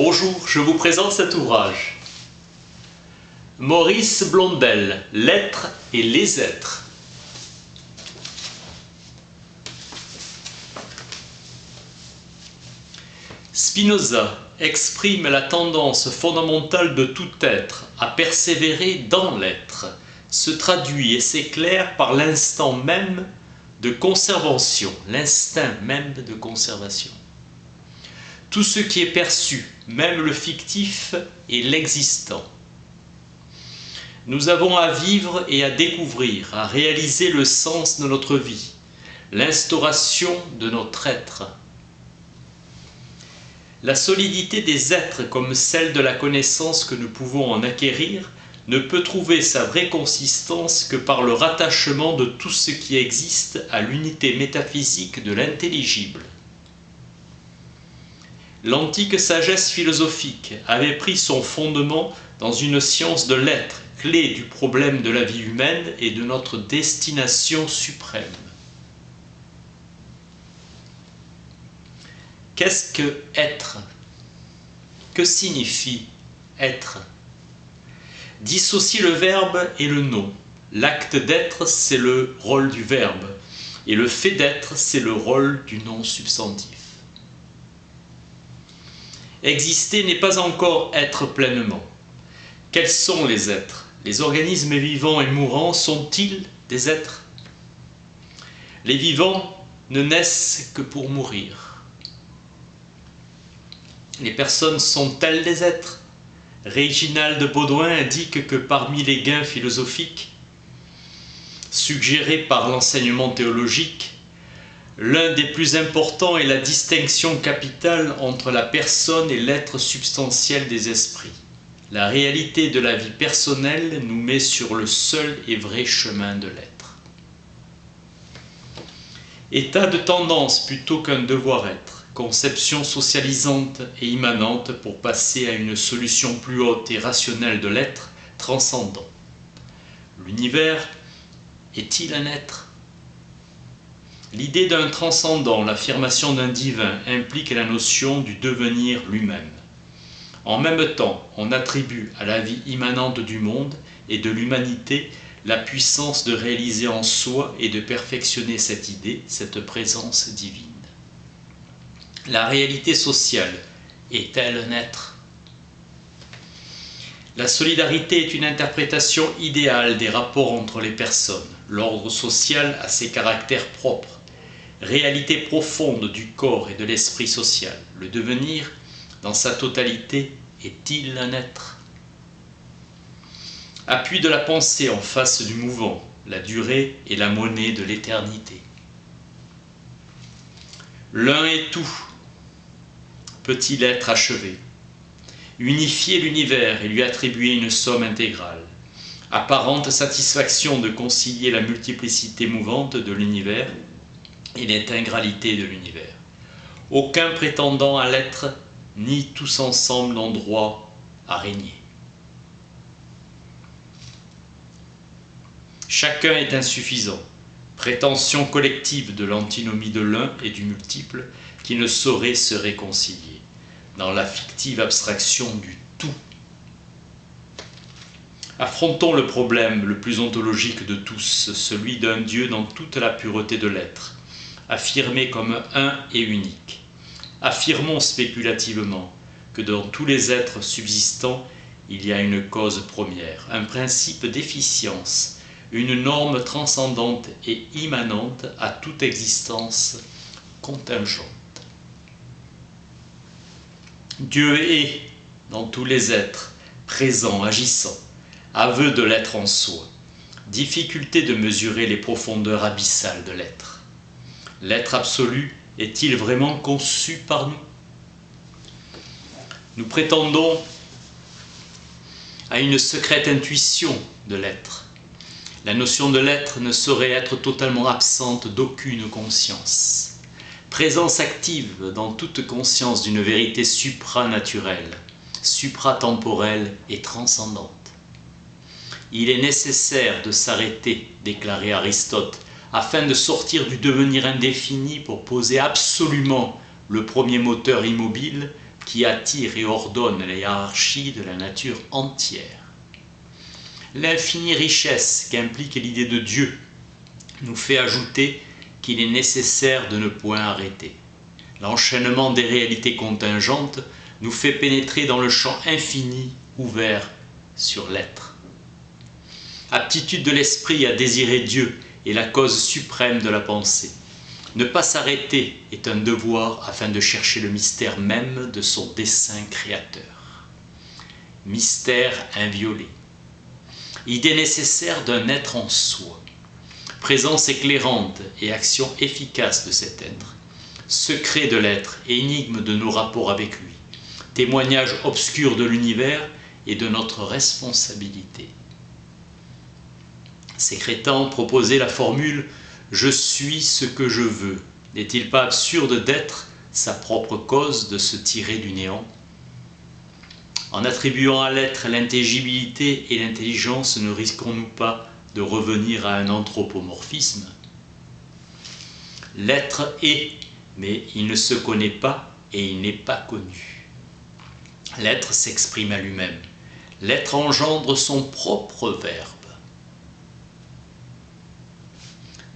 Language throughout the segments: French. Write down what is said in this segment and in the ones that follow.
Bonjour, je vous présente cet ouvrage. Maurice Blondel, L'être et les êtres. Spinoza exprime la tendance fondamentale de tout être à persévérer dans l'être, se traduit et s'éclaire par l'instant même de conservation, l'instinct même de conservation. Tout ce qui est perçu, même le fictif, est l'existant. Nous avons à vivre et à découvrir, à réaliser le sens de notre vie, l'instauration de notre être. La solidité des êtres comme celle de la connaissance que nous pouvons en acquérir ne peut trouver sa vraie consistance que par le rattachement de tout ce qui existe à l'unité métaphysique de l'intelligible. L'antique sagesse philosophique avait pris son fondement dans une science de l'être, clé du problème de la vie humaine et de notre destination suprême. Qu'est-ce que être? Que signifie être? Dissocier le verbe et le nom. L'acte d'être, c'est le rôle du verbe, et le fait d'être, c'est le rôle du nom substantif. Exister n'est pas encore être pleinement. Quels sont les êtres? Les organismes vivants et mourants sont-ils des êtres? Les vivants ne naissent que pour mourir. Les personnes sont-elles des êtres? Réginald Baudouin indique que parmi les gains philosophiques suggérés par l'enseignement théologique, l'un des plus importants est la distinction capitale entre la personne et l'être substantiel des esprits. La réalité de la vie personnelle nous met sur le seul et vrai chemin de l'être. État de tendance plutôt qu'un devoir-être, conception socialisante et immanente pour passer à une solution plus haute et rationnelle de l'être transcendant. L'univers est-il un être? L'idée d'un transcendant, l'affirmation d'un divin, implique la notion du devenir lui-même. En même temps, on attribue à la vie immanente du monde et de l'humanité la puissance de réaliser en soi et de perfectionner cette idée, cette présence divine. La réalité sociale est-elle un être? La solidarité est une interprétation idéale des rapports entre les personnes. L'ordre social a ses caractères propres. Réalité profonde du corps et de l'esprit social. Le devenir, dans sa totalité, est-il un être? Appui de la pensée en face du mouvant, la durée est la monnaie de l'éternité. L'un est tout. Peut-il être achevé? Unifier l'univers et lui attribuer une somme intégrale. Apparente satisfaction de concilier la multiplicité mouvante de l'univers et l'intégralité de l'univers. Aucun prétendant à l'être, ni tous ensemble n'ont droit à régner. Chacun est insuffisant, prétention collective de l'antinomie de l'un et du multiple qui ne saurait se réconcilier dans la fictive abstraction du tout. Affrontons le problème le plus ontologique de tous, celui d'un Dieu dans toute la pureté de l'être, affirmé comme un et unique. Affirmons spéculativement que dans tous les êtres subsistants, il y a une cause première, un principe d'efficience, une norme transcendante et immanente à toute existence contingente. Dieu est dans tous les êtres, présent, agissant, aveu de l'être en soi, difficulté de mesurer les profondeurs abyssales de l'être. L'être absolu est-il vraiment conçu par nous? Nous prétendons à une secrète intuition de l'être. La notion de l'être ne saurait être totalement absente d'aucune conscience. Présence active dans toute conscience d'une vérité supranaturelle, supratemporelle et transcendante. Il est nécessaire de s'arrêter, déclarait Aristote, afin de sortir du devenir indéfini pour poser absolument le premier moteur immobile qui attire et ordonne la hiérarchie de la nature entière. L'infinie richesse qu'implique l'idée de Dieu nous fait ajouter qu'il est nécessaire de ne point arrêter. L'enchaînement des réalités contingentes nous fait pénétrer dans le champ infini ouvert sur l'être. Aptitude de l'esprit à désirer Dieu est la cause suprême de la pensée. Ne pas s'arrêter est un devoir afin de chercher le mystère même de son dessein créateur. Mystère inviolé. Idée nécessaire d'un être en soi. Présence éclairante et action efficace de cet être. Secret de l'être et énigme de nos rapports avec lui. Témoignage obscur de l'univers et de notre responsabilité. Sécrétant proposer la formule « Je suis ce que je veux ». N'est-il pas absurde d'être sa propre cause, de se tirer du néant? En attribuant à l'être l'intelligibilité et l'intelligence, ne risquons-nous pas de revenir à un anthropomorphisme? L'être est, mais il ne se connaît pas et il n'est pas connu. L'être s'exprime à lui-même. L'être engendre son propre verbe.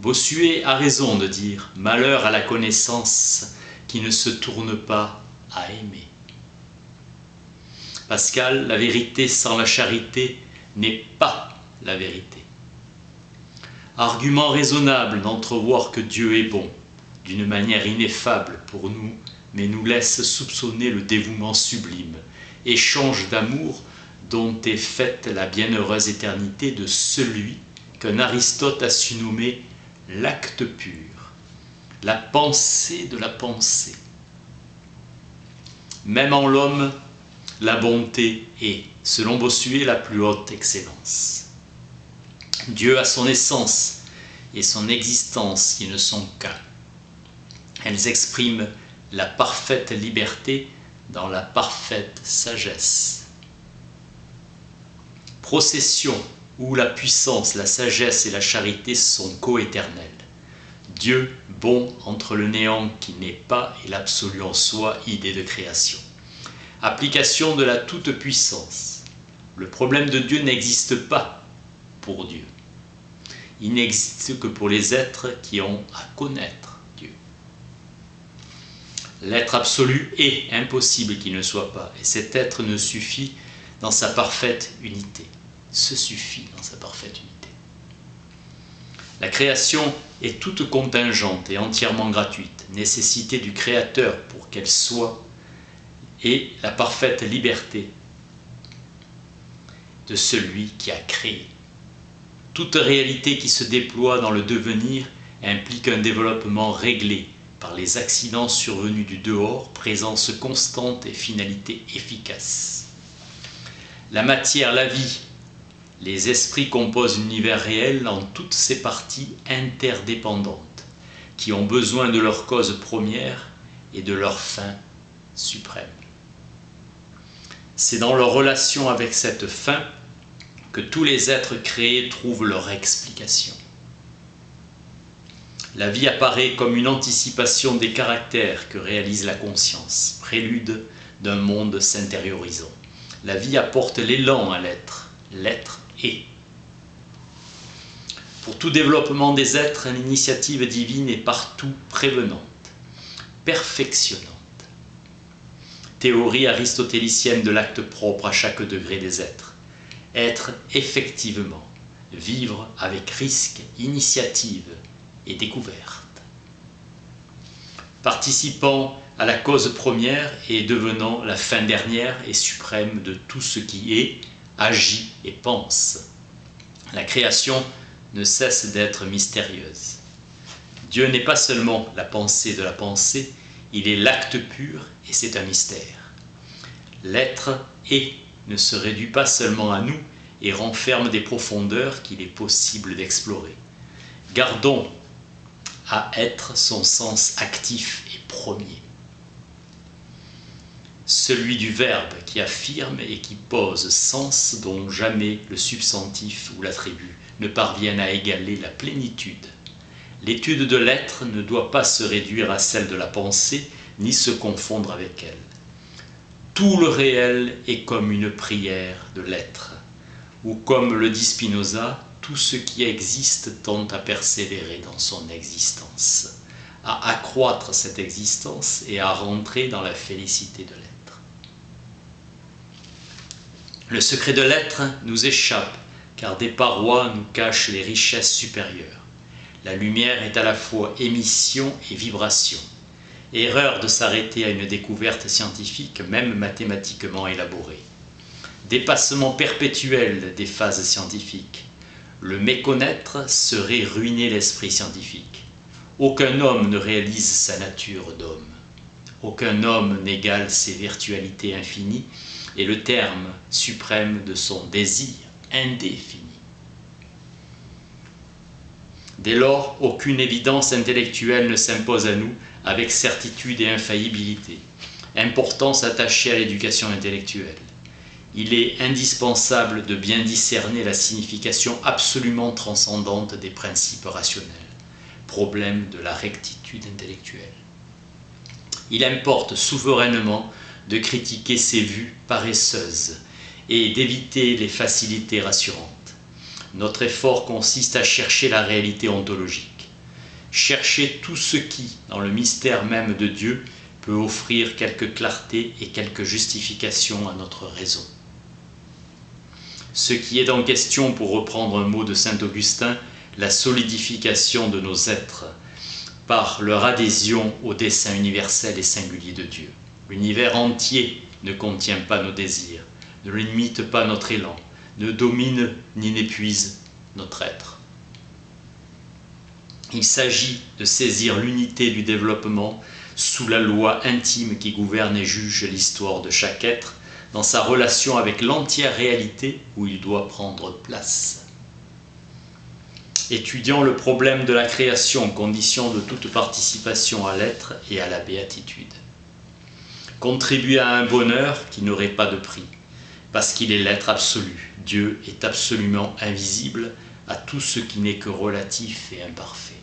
Bossuet a raison de dire « Malheur à la connaissance qui ne se tourne pas à aimer ». Pascal, la vérité sans la charité n'est pas la vérité. Argument raisonnable d'entrevoir que Dieu est bon, d'une manière ineffable pour nous, mais nous laisse soupçonner le dévouement sublime, échange d'amour dont est faite la bienheureuse éternité de celui qu'un Aristote a su nommer l'acte pur, la pensée de la pensée. Même en l'homme, la bonté est, selon Bossuet, la plus haute excellence. Dieu a son essence et son existence qui ne sont qu'un. Elles expriment la parfaite liberté dans la parfaite sagesse. Procession où la puissance, la sagesse et la charité sont coéternelles. Dieu bon entre le néant qui n'est pas et l'absolu en soi, idée de création. Application de la toute-puissance. Le problème de Dieu n'existe pas pour Dieu. Il n'existe que pour les êtres qui ont à connaître Dieu. L'être absolu est impossible qu'il ne soit pas, et cet être ne suffit dans sa parfaite unité. Se suffit dans sa parfaite unité. La création est toute contingente et entièrement gratuite, nécessité du Créateur pour qu'elle soit, et la parfaite liberté de celui qui a créé. Toute réalité qui se déploie dans le devenir implique un développement réglé par les accidents survenus du dehors, présence constante et finalité efficace. La matière, la vie, les esprits composent l'univers réel en toutes ses parties interdépendantes, qui ont besoin de leur cause première et de leur fin suprême. C'est dans leur relation avec cette fin que tous les êtres créés trouvent leur explication. La vie apparaît comme une anticipation des caractères que réalise la conscience, prélude d'un monde s'intériorisant. La vie apporte l'élan à l'être. L'être est. Pour tout développement des êtres, l'initiative divine est partout prévenante, perfectionnante. Théorie aristotélicienne de l'acte propre à chaque degré des êtres. Être effectivement, vivre avec risque, initiative et découverte. Participant à la cause première et devenant la fin dernière et suprême de tout ce qui est, agit et pense. La création ne cesse d'être mystérieuse. Dieu n'est pas seulement la pensée de la pensée, il est l'acte pur et c'est un mystère. L'être est ne se réduit pas seulement à nous et renferme des profondeurs qu'il est possible d'explorer. Gardons à être son sens actif et premier. Celui du verbe qui affirme et qui pose sens dont jamais le substantif ou l'attribut ne parviennent à égaler la plénitude. L'étude de l'être ne doit pas se réduire à celle de la pensée, ni se confondre avec elle. Tout le réel est comme une prière de l'être, ou comme le dit Spinoza, tout ce qui existe tend à persévérer dans son existence, à accroître cette existence et à rentrer dans la félicité de l'être. Le secret de l'être nous échappe, car des parois nous cachent les richesses supérieures. La lumière est à la fois émission et vibration. Erreur de s'arrêter à une découverte scientifique, même mathématiquement élaborée. Dépassement perpétuel des phases scientifiques. Le méconnaître serait ruiner l'esprit scientifique. Aucun homme ne réalise sa nature d'homme. Aucun homme n'égale ses virtualités infinies et le terme suprême de son désir indéfini. Dès lors, aucune évidence intellectuelle ne s'impose à nous avec certitude et infaillibilité. Importance attachée à l'éducation intellectuelle. Il est indispensable de bien discerner la signification absolument transcendante des principes rationnels. Problème de la rectitude intellectuelle. Il importe souverainement de critiquer ces vues paresseuses et d'éviter les facilités rassurantes. Notre effort consiste à chercher la réalité ontologique. Chercher tout ce qui, dans le mystère même de Dieu, peut offrir quelque clarté et quelque justification à notre raison. Ce qui est en question, pour reprendre un mot de saint Augustin, la solidification de nos êtres par leur adhésion au dessein universel et singulier de Dieu. L'univers entier ne contient pas nos désirs, ne limite pas notre élan, ne domine ni n'épuise notre être. Il s'agit de saisir l'unité du développement sous la loi intime qui gouverne et juge l'histoire de chaque être, dans sa relation avec l'entière réalité où il doit prendre place. Étudiant le problème de la création, condition de toute participation à l'être et à la béatitude. Contribuer à un bonheur qui n'aurait pas de prix, parce qu'il est l'être absolu. Dieu est absolument invisible à tout ce qui n'est que relatif et imparfait.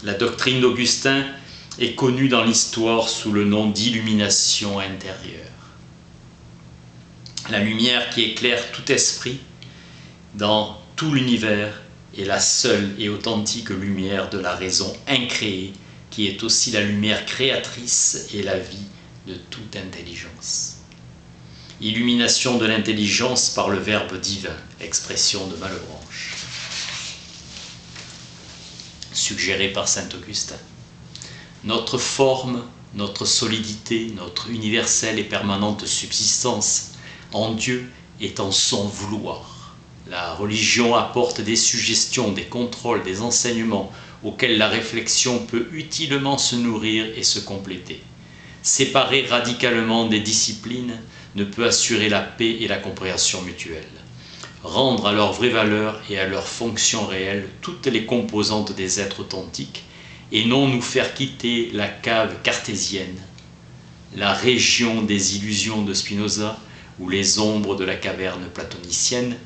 La doctrine d'Augustin est connue dans l'histoire sous le nom d'illumination intérieure. La lumière qui éclaire tout esprit dans tout l'univers est la seule et authentique lumière de la raison incréée, qui est aussi la lumière créatrice et la vie de toute intelligence. Illumination de l'intelligence par le Verbe divin, expression de Malebranche, suggérée par saint Augustin. Notre forme, notre solidité, notre universelle et permanente subsistance en Dieu est en son vouloir. La religion apporte des suggestions, des contrôles, des enseignements auxquels la réflexion peut utilement se nourrir et se compléter. Séparer radicalement des disciplines ne peut assurer la paix et la compréhension mutuelle. Rendre à leur vraie valeur et à leur fonction réelle toutes les composantes des êtres authentiques et non nous faire quitter la cave cartésienne, la région des illusions de Spinoza ou les ombres de la caverne platonicienne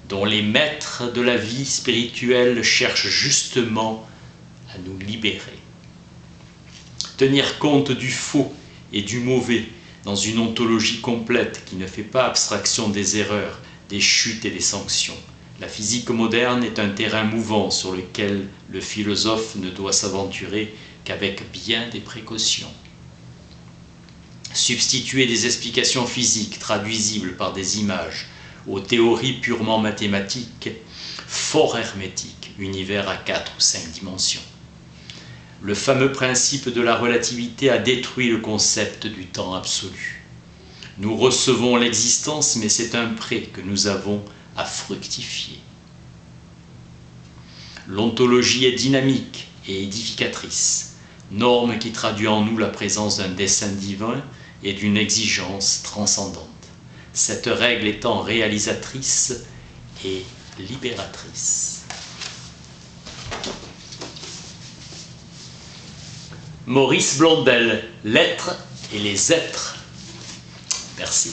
dont les maîtres de la vie spirituelle cherchent justement à nous libérer. Tenir compte du faux et du mauvais dans une ontologie complète qui ne fait pas abstraction des erreurs, des chutes et des sanctions. La physique moderne est un terrain mouvant sur lequel le philosophe ne doit s'aventurer qu'avec bien des précautions. Substituer des explications physiques traduisibles par des images aux théories purement mathématiques, fort hermétiques, univers à 4 ou 5 dimensions. Le fameux principe de la relativité a détruit le concept du temps absolu. Nous recevons l'existence, mais c'est un prêt que nous avons à fructifier. L'ontologie est dynamique et édificatrice, norme qui traduit en nous la présence d'un dessein divin et d'une exigence transcendante. Cette règle étant réalisatrice et libératrice. Maurice Blondel, l'être et les êtres. Merci.